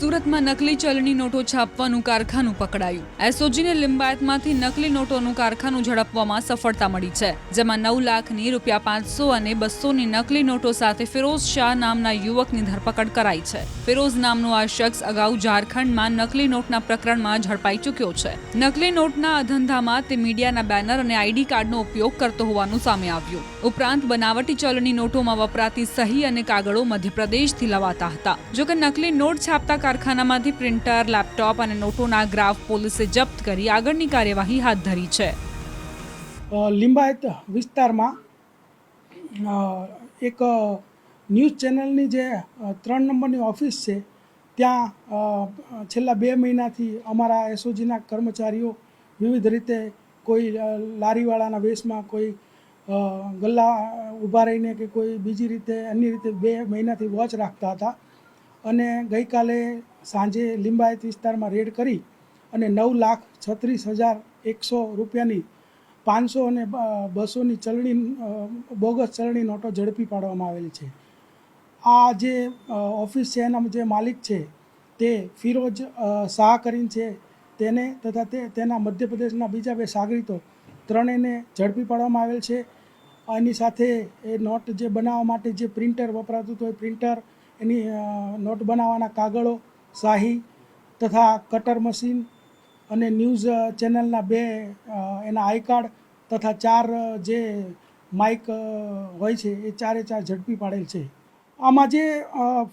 સુરતમાં નકલી ચલણી નોટો છાપવાનું કારખાનું પકડાયું। એસઓજીને લિંબાયતમાંથી નકલી નોટોનું કારખાનું ઝડપવામાં સફળતા મળી છે, જેમાં 9 લાખની ₹500 અને 200ની નકલી નોટો સાથે ફિરોઝ શાહ નામના યુવકની ધરપકડ કરાઈ છે। ફિરોઝ નામનો આ શખ્સ અગાઉ ઝારખંડમાં નકલી નોટના પ્રકરણમાં ઝડપાઈ ચૂક્યો છે। નકલી નોટના ધંધામાં તે મીડિયાના બેનર અને આઈડી કાર્ડનો ઉપયોગ કરતો હોવાનું સામે આવ્યું। ઉપરાંત બનાવટી ચલણી નોટોમાં વપરાતી સહી અને કાગળો મધ્યપ્રદેશથી લવાતા હતા। જોકે નકલી નોટ છાપતા કારખાનામાંથી પ્રિન્ટર, લેપટોપ અને નોટોના ગ્રાફ પોલીસે જપ્ત કરી આગળની કાર્યવાહી હાથ ધરી છે। લિંબાયત વિસ્તારમાં એક ન્યૂઝ ચેનલની જે 3 નંબરની ઓફિસ છે ત્યાં છેલ્લા 2 મહિનાથી અમારા એસઓજીના કર્મચારીઓ વિવિધ રીતે કોઈ લારીવાળાના વેશમાં, કોઈ ગલ્લા ઊભા રહીને કે કોઈ બીજી રીતે અન્ય રીતે 2 મહિનાથી વોચ રાખતા હતા અને ગઈકાલે સાંજે લિંબાયત વિસ્તારમાં રેડ કરી અને 9,36,100 રૂપિયાની 500 અને 200ની ચલણી બોગસ ચલણી નોટો ઝડપી પાડવામાં આવેલ છે। આ જે ઓફિસ છે એના જે માલિક છે તે ફિરોઝ શાહ કરીને છે, તેને તથા તેના મધ્યપ્રદેશના બીજા 2 સાગરીતો ત્રણેયને ઝડપી પાડવામાં આવેલ છે। એની સાથે એ નોટ જે બનાવવા માટે જે પ્રિન્ટર વપરાતું હતું એ પ્રિન્ટર, એની નોટ બનાવવાના કાગળો, શાહી તથા કટર મશીન અને ન્યૂઝ ચેનલના 2 એના આઈ કાર્ડ તથા 4 જે માઇક હોય છે એ 4 ઝડપી પાડેલ છે। આમાં જે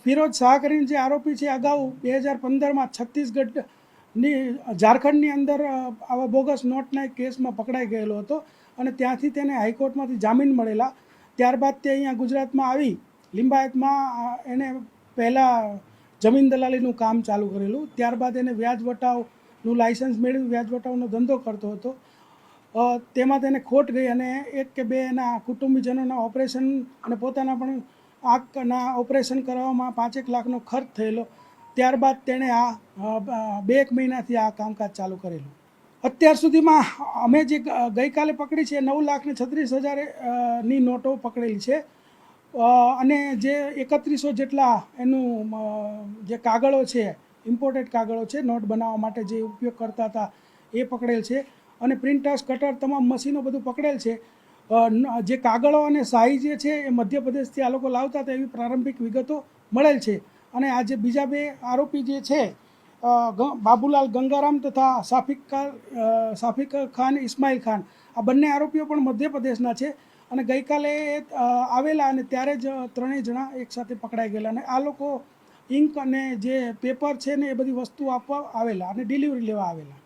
ફિરોઝ શાહ કરીને જે આરોપી છે, અગાઉ 2015માં છત્તીસગઢની ઝારખંડની અંદર આવા બોગસ નોટના એક કેસમાં પકડાઈ ગયેલો હતો અને ત્યાંથી તેને હાઈકોર્ટમાંથી જામીન મળેલા। ત્યારબાદ તે અહીંયા ગુજરાતમાં આવી લિંબાયતમાં એને પહેલાં જમીન દલાલીનું કામ ચાલુ કરેલું, ત્યારબાદ એને વ્યાજ વટાવનું લાઇસન્સ મેળવી વ્યાજ વટાવનો ધંધો કરતો હતો। તેમાં તેને ખોટ ગઈ અને 1 કે 2 એના કુટુંબીજનોના ઓપરેશન અને પોતાના પણ આંખના ઓપરેશન કરવામાં 5-1 લાખનો ખર્ચ થયેલો। ત્યારબાદ તેણે આ 2 મહિનાથી આ કામકાજ ચાલુ કરેલું। અત્યાર સુધીમાં અમે જે ગઈકાલે પકડી છે 9,36,000ની નોટો પકડેલી છે અને જે 3100 જેટલા એનું જે કાગળો છે, ઇમ્પોર્ટેડ કાગળો છે નોટ બનાવવા માટે જે ઉપયોગ કરતા હતા એ પકડેલ છે અને પ્રિન્ટર્સ, કટર તમામ મશીનો બધું પકડેલ છે। જે કાગળો અને શાહી જે છે એ મધ્યપ્રદેશથી આ લોકો લાવતા હતા એવી પ્રારંભિક વિગતો મળેલ છે અને આ જે બીજા 2 આરોપી જે છે બાબુલાલ ગંગારામ તથા સાફિક ખાન, ઇસ્માઇલ ખાન, આ બંને આરોપીઓ પણ મધ્યપ્રદેશના છે અને ગઈકાલે આવેલા અને ત્યારે જ 3 જણા એકસાથે પકડાઈ ગયેલા અને આ લોકો ઇંક અને જે પેપર છે ને એ બધી વસ્તુ આપવા આવેલા અને ડિલિવરી લેવા આવેલા।